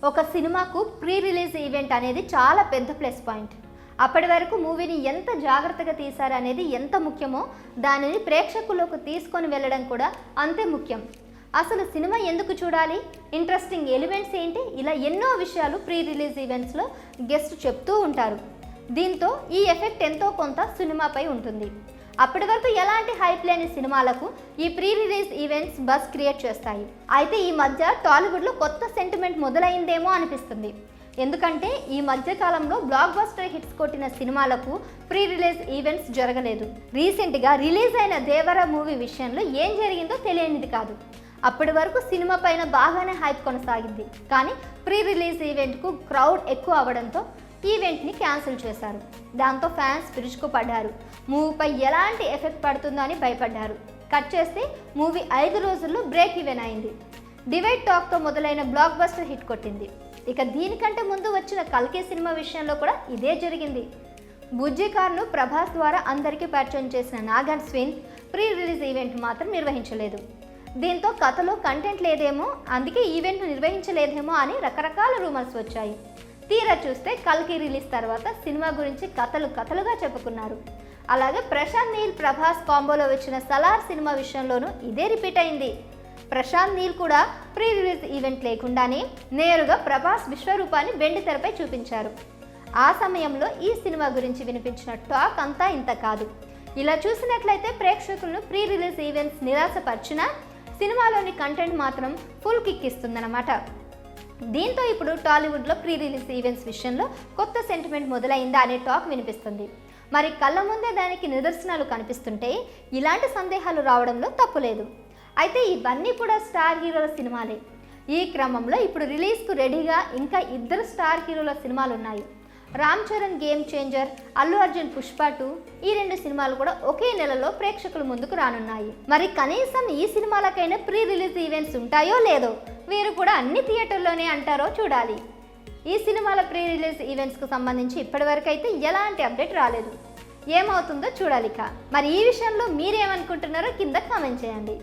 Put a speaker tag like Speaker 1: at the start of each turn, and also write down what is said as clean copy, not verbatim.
Speaker 1: ఒక సినిమాకు pre release event అనేది చాలా పెద్ద ప్లస్ పాయింట్. అప్పటి వరకు మూవీని ఎంత జాగ్రత్తగా తీశారనేది ఎంత ముఖ్యమో దానిని ప్రేక్షకుల్లోకి తీసుకొని వెళ్ళడం కూడా అంతే ముఖ్యం. అసలు సినిమా ఎందుకు చూడాలి, ఇంట్రెస్టింగ్ ఎలిమెంట్స్ ఏంటి, ఇలా ఎన్నో విషయాలు ప్రీ రిలీజ్ ఈవెంట్స్లో గెస్ట్ చెప్తూ ఉంటారు. దీంతో ఈ ఎఫెక్ట్ ఎంతో కొంత సినిమాపై ఉంటుంది. అప్పటి వరకు ఎలాంటి హైప్ లేని సినిమాలకు ఈ pre release events buzz create చేస్తాయి. అయితే ఈ మధ్య టాలీవుడ్లో కొత్త సెంటిమెంట్ మొదలైందేమో అనిపిస్తుంది. ఎందుకంటే ఈ మధ్య కాలంలో బ్లాక్ బస్టర్ హిట్స్ కొట్టిన సినిమాలకు ప్రీ రిలీజ్ ఈవెంట్స్ జరగలేదు. రీసెంట్గా రిలీజ్ అయిన దేవర మూవీ విషయంలో ఏం జరిగిందో తెలియనిది కాదు. అప్పటి వరకు సినిమా పైన బాగానే హైప్ కొనసాగింది. కానీ ప్రీ రిలీజ్ ఈవెంట్కు క్రౌడ్ ఎక్కువ అవడంతో ఈవెంట్ని క్యాన్సిల్ చేశారు. దాంతో ఫ్యాన్స్ విరుచుకుపడ్డారు. మూవీపై ఎలాంటి ఎఫెక్ట్ పడుతుందో అని భయపడ్డారు. కట్ చేస్తే మూవీ 5 రోజుల్లో బ్రేక్ ఈవెన్ అయింది. డివైడ్ టాక్తో మొదలైన బ్లాక్ బస్టర్ హిట్ కొట్టింది. ఇక దీనికంటే ముందు వచ్చిన కల్కి సినిమా విషయంలో కూడా ఇదే జరిగింది. బుజ్జి కార్ను ప్రభాస్ ద్వారా అందరికీ పరిచయం చేసిన Nag Ashwin pre release event మాత్రం నిర్వహించలేదు. దీంతో కథలో కంటెంట్ లేదేమో, అందుకే ఈవెంట్ను నిర్వహించలేదేమో అని రకరకాల రూమర్స్ వచ్చాయి. తీరా చూస్తే కల్కి రిలీజ్ తర్వాత సినిమా గురించి కథలుగా చెప్పుకున్నారు. అలాగే ప్రశాంత్ నీల్ ప్రభాస్ కాంబోలో వచ్చిన సలార్ సినిమా విషయంలోనూ ఇదే రిపీట్ అయింది. ప్రశాంత్ నీల్ కూడా ప్రీ రిలీజ్ ఈవెంట్ లేకుండానే నేరుగా ప్రభాస్ విశ్వరూపాన్ని వెండి తెరపై చూపించారు. ఆ సమయంలో ఈ సినిమా గురించి వినిపించిన టాక్ అంతా ఇంత కాదు. ఇలా చూసినట్లయితే ప్రేక్షకులను ప్రీ రిలీజ్ ఈవెంట్స్ నిరాశపరిచినా సినిమాలోని కంటెంట్ మాత్రం ఫుల్ కిక్ ఇస్తుందన్నమాట. దీంతో ఇప్పుడు టాలీవుడ్లో ప్రీ రిలీజ్ ఈవెంట్స్ విషయంలో కొత్త సెంటిమెంట్ మొదలైందా అనే టాక్ వినిపిస్తుంది. మరి కళ్ళ ముందే దానికి నిదర్శనాలు కనిపిస్తుంటే ఇలాంటి సందేహాలు రావడంలో తప్పులేదు. అయితే ఇవన్నీ కూడా స్టార్ హీరోల సినిమాలే. ఈ క్రమంలో ఇప్పుడు రిలీజ్కు రెడీగా ఇంకా 2 స్టార్ హీరోల సినిమాలు ఉన్నాయి. రామ్ చరణ్ గేమ్ చేంజర్, అల్లు అర్జున్ పుష్ప 2, ఈ 2 సినిమాలు కూడా ఒకే నెలలో ప్రేక్షకుల ముందుకు రానున్నాయి. మరి కనీసం ఈ సినిమాలకైనా ప్రీ రిలీజ్ ఈవెంట్స్ ఉంటాయో లేదో, వీరు కూడా అన్ని థియేటర్లోనే అంటారో చూడాలి. ఈ సినిమాల ప్రీ రిలీజ్ ఈవెంట్స్కు సంబంధించి ఇప్పటివరకు అయితే ఎలాంటి అప్డేట్ రాలేదు. ఏమవుతుందో చూడాలిక. మరి ఈ విషయంలో మీరేమనుకుంటున్నారో కింద కామెంట్ చేయండి.